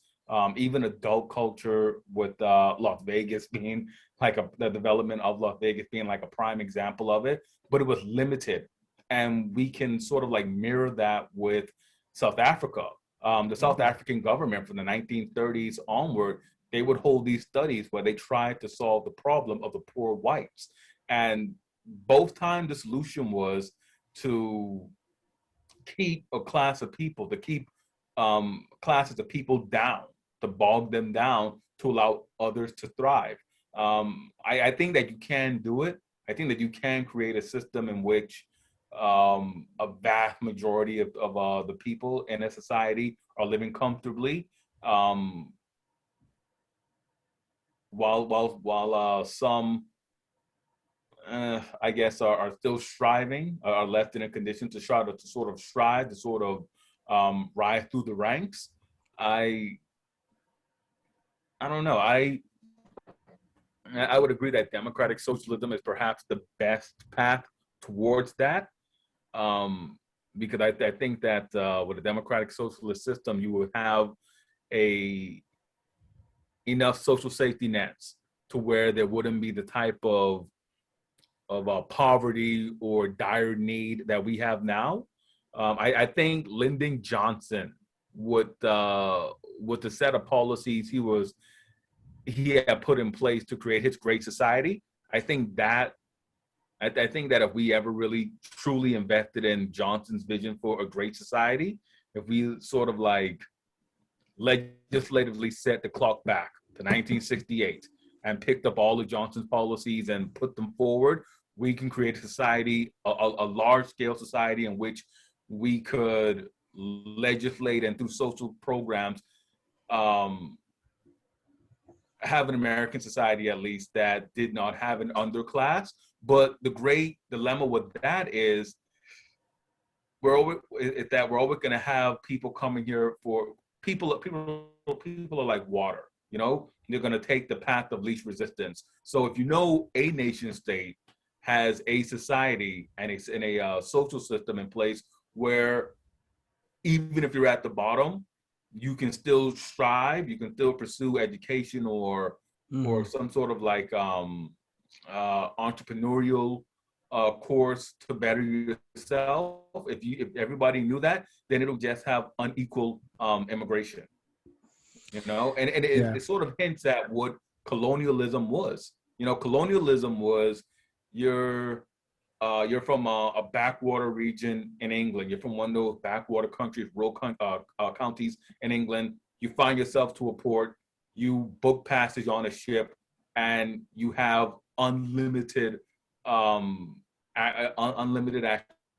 even adult culture with Las Vegas being like the development of Las Vegas being like a prime example of it, but it was limited. And we can sort of like mirror that with South Africa. The South African government from the 1930s onward, they would hold these studies where they tried to solve the problem of the poor whites. And both times the solution was to keep a class of people, to keep classes of people down, to bog them down, to allow others to thrive. I think that you can do it. I think that you can create a system in which a vast majority of the people in a society are living comfortably, while some I guess are still striving, are left in a condition to try to sort of strive, to sort of rise through the ranks. I I don't know. I would agree that democratic socialism is perhaps the best path towards that, because I think that with a democratic socialist system, you would have a enough social safety nets to where there wouldn't be the type of poverty or dire need that we have now. I think Lyndon Johnson, with the set of policies he had put in place to create his great society, I think that I think that if we ever really truly invested in Johnson's vision for a great society, if we sort of like legislatively set the clock back to 1968 and picked up all of Johnson's policies and put them forward, we can create a society, a large scale society in which we could legislate and through social programs have an American society at least that did not have an underclass. But the great dilemma with that is we're always going to have people coming here for people are like water, you know, they're going to take the path of least resistance. So if you know a nation state has a society and it's in a social system in place where even if you're at the bottom, you can still strive, you can still pursue education or some sort of like entrepreneurial course to better yourself. If everybody knew that, then it'll just have unequal immigration, you know. And it sort of hints at what colonialism was. You know, colonialism was you're from a backwater region in England. You're from one of those backwater countries, rural counties in England. You find yourself to a port. You book passage on a ship, and you have unlimited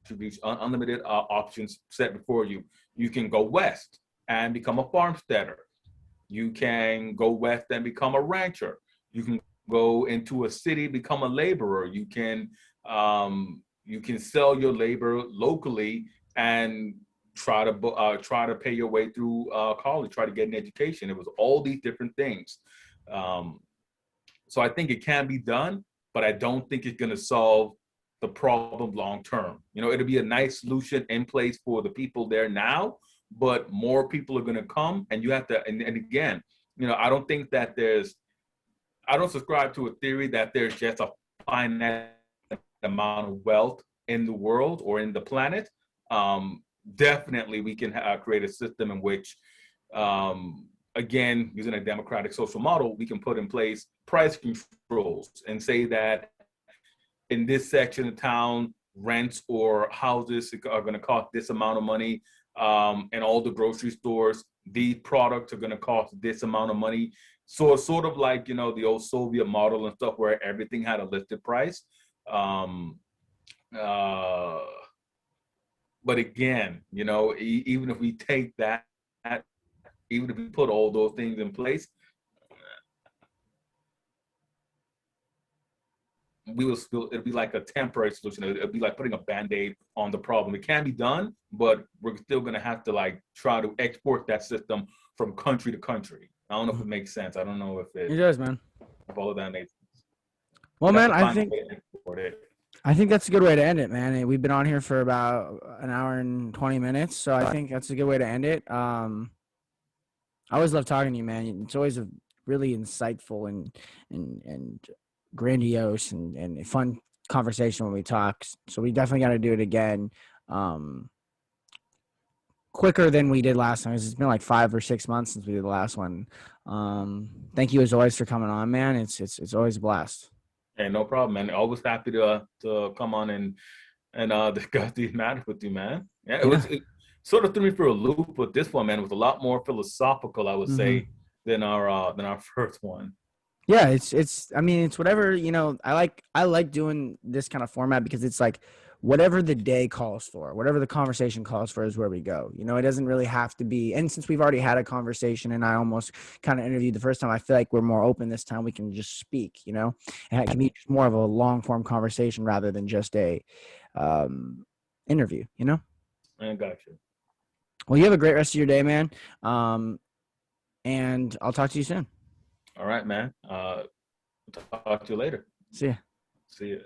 attributes, unlimited options set before you. You can go west and become a farmsteader. You can go west and become a rancher. You can go into a city, become a laborer. You can sell your labor locally and try to pay your way through college, try to get an education. It was all these different things. So I think it can be done, but I don't think it's going to solve the problem long term. You know, it'll be a nice solution in place for the people there now, but more people are going to come, and you have to. And again, you know, I don't subscribe to a theory that there's just a finite amount of wealth in the world or in the planet. Definitely, we can create a system in which, again, using a democratic social model, we can put in place price controls and say that in this section of town, rents or houses are going to cost this amount of money. And all the grocery stores, these products are going to cost this amount of money. So it's sort of like, you know, the old Soviet model and stuff where everything had a listed price. But again, you know, even if we take that, even if we put all those things in place, it'd be like a temporary solution. It'd be like putting a band-aid on the problem. It can be done, but we're still gonna have to like try to export that system from country to country. I don't know if it makes sense. I don't know if It does, man. if all of that makes sense. Well, We'd have man, to I find a think way to export it. I think that's a good way to end it, man. We've been on here for about an hour and 20 minutes, so I think that's a good way to end it. I always love talking to you, man. It's always a really insightful and grandiose and a fun conversation when we talk. So we definitely got to do it again, quicker than we did last time. It's been like 5 or 6 months since we did the last one. Thank you as always for coming on, man. It's always a blast. Hey, no problem, man. Always happy to come on and discuss these matters with you, man. Yeah, it sort of threw me for a loop with this one, man. It was a lot more philosophical, I would say, than our first one. Yeah, it's I mean, it's whatever, I like doing this kind of format because it's like whatever the day calls for, whatever the conversation calls for is where we go. It doesn't really have to be, and since we've already had a conversation and I almost kind of interviewed the first time, I feel like we're more open this time. We can just speak, and it can be more of a long form conversation rather than just a interview, I got you. Well, you have a great rest of your day, man. And I'll talk to you soon. All right, man. Talk to you later. See ya. See ya.